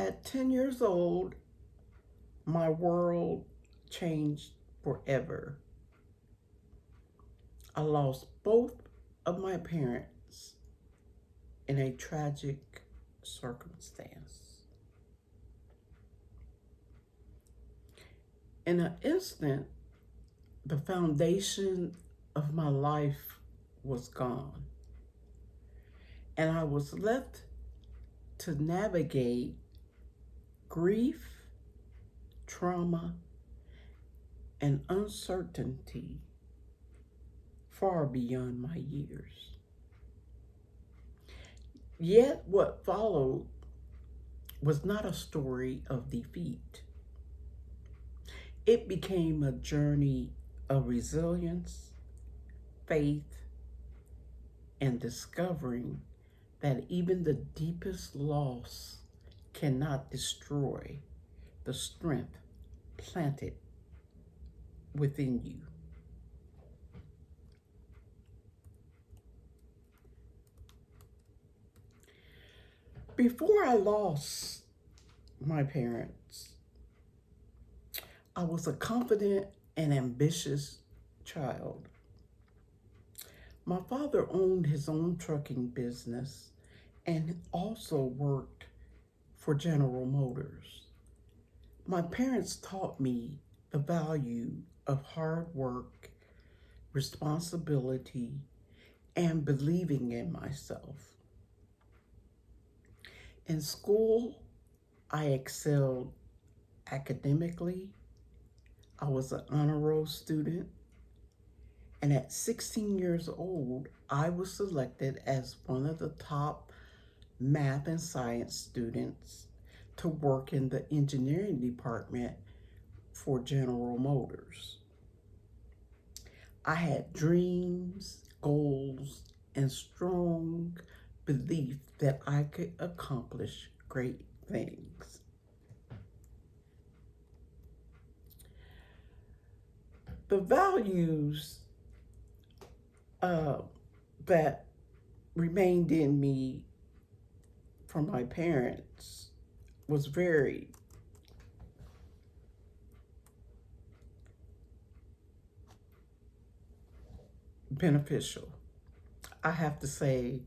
At 10 years old, my world changed forever. I lost both of my parents in a tragic circumstance. In an instant, the foundation of my life was gone, and I was left to navigate grief, trauma, and uncertainty far beyond my years. Yet, what followed was not a story of defeat. It became a journey of resilience, faith, and discovering that even the deepest loss cannot destroy the strength planted within you. Before I lost my parents, I was a confident and ambitious child. My father owned his own trucking business and also worked for General Motors. My parents taught me the value of hard work, responsibility, and believing in myself. In school, I excelled academically. I was an honor roll student. And at 16 years old, I was selected as one of the top math and science students to work in the engineering department for General Motors. I had dreams, goals, and strong belief that I could accomplish great things. The values that remained in me from my parents was very beneficial. I have to say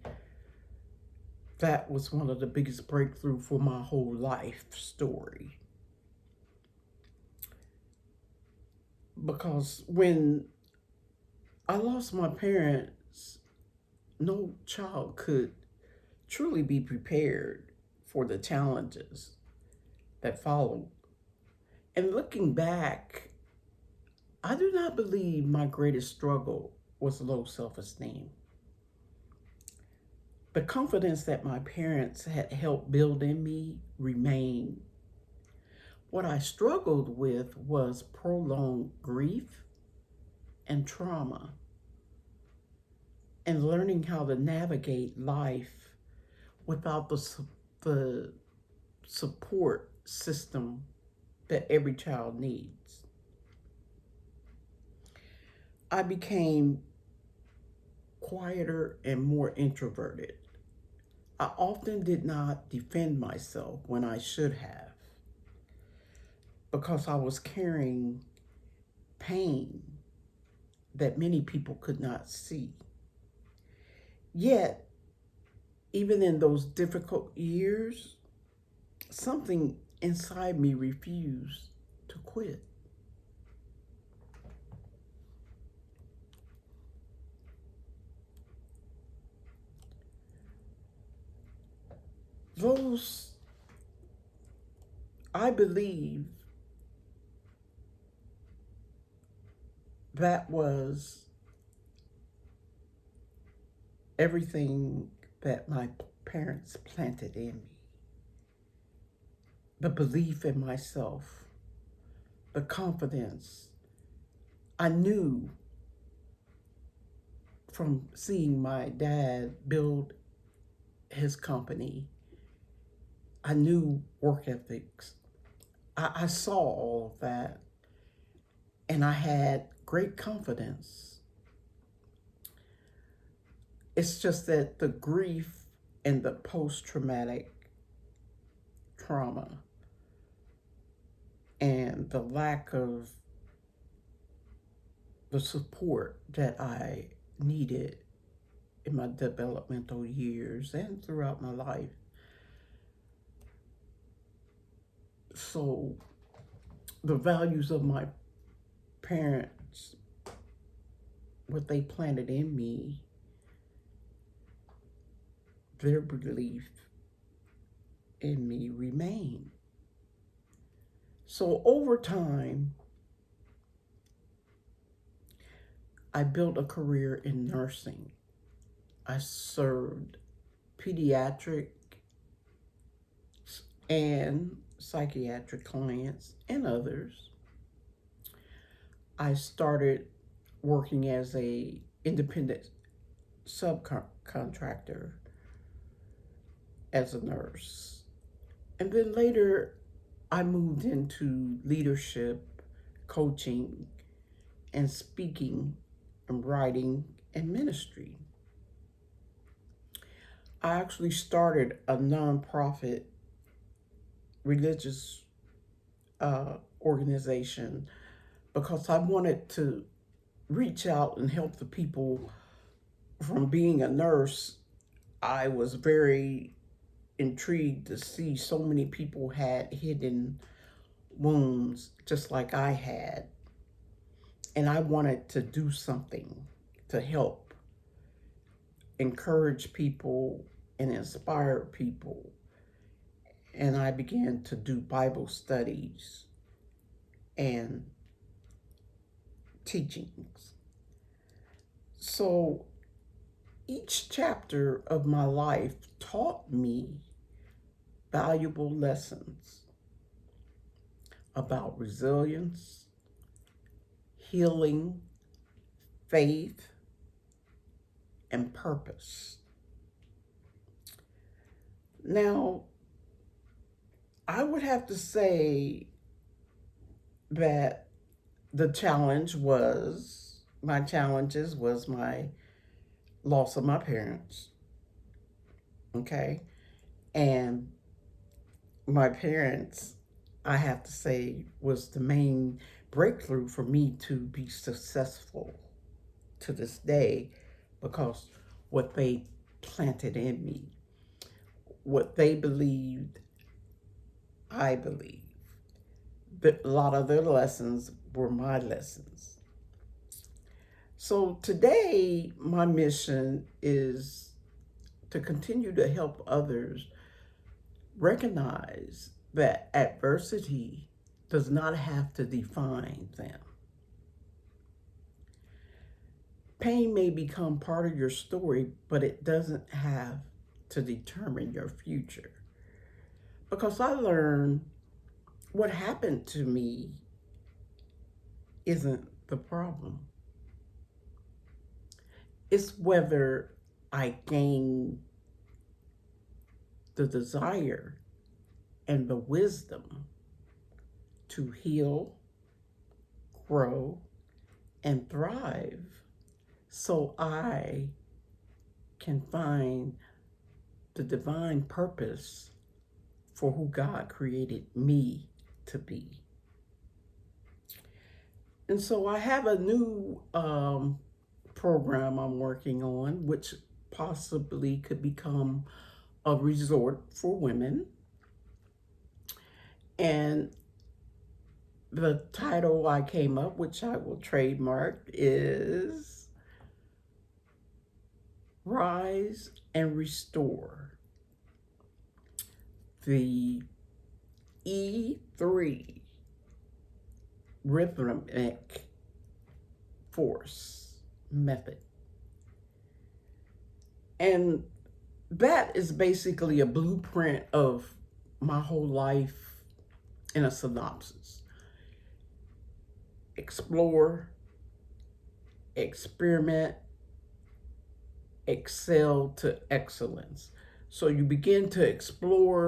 that was one of the biggest breakthrough for my whole life story. Because when I lost my parents, no child could truly be prepared for the challenges that followed. And looking back, I do not believe my greatest struggle was low self-esteem. The confidence that my parents had helped build in me remained. What I struggled with was prolonged grief and trauma, and learning how to navigate life without the support system that every child needs. I became quieter and more introverted. I often did not defend myself when I should have, because I was carrying pain that many people could not see. Yet, even in those difficult years, something inside me refused to quit. Those, I believe, that was everything that my parents planted in me. The belief in myself, the confidence. I knew from seeing my dad build his company, I knew work ethics. I saw all of that, and I had great confidence. It's just that the grief and the post-traumatic trauma and the lack of the support that I needed in my developmental years and throughout my life. So the values of my parents, what they planted in me, their belief in me remain. So over time, I built a career in nursing. I served pediatric and psychiatric clients and others. I started working as a independent subcontractor as a nurse. And then later I moved into leadership, coaching, and speaking and writing and ministry. I actually started a nonprofit religious organization because I wanted to reach out and help the people. From being a nurse, I was very intrigued to see so many people had hidden wounds just like I had. And I wanted to do something to help encourage people and inspire people. And I began to do Bible studies and teachings. So each chapter of my life taught me valuable lessons about resilience, healing, faith, and purpose. Now, I would have to say that my challenges was my loss of my parents, okay? And my parents, I have to say, was the main breakthrough for me to be successful to this day, because what they planted in me, what they believed, I believe. But a lot of their lessons were my lessons. So today, my mission is to continue to help others recognize that adversity does not have to define them. Pain may become part of your story, but it doesn't have to determine your future. Because I learned what happened to me isn't the problem. It's whether I gain the desire and the wisdom to heal, grow, and thrive so I can find the divine purpose for who God created me to be. And so I have a new program I'm working on, which possibly could become a resort for women. And the title I came up, which I will trademark, is Rise and Restore. The E3 rhythmic force method. And that is basically a blueprint of my whole life in a synopsis. Explore, experiment, excel to excellence. So you begin to explore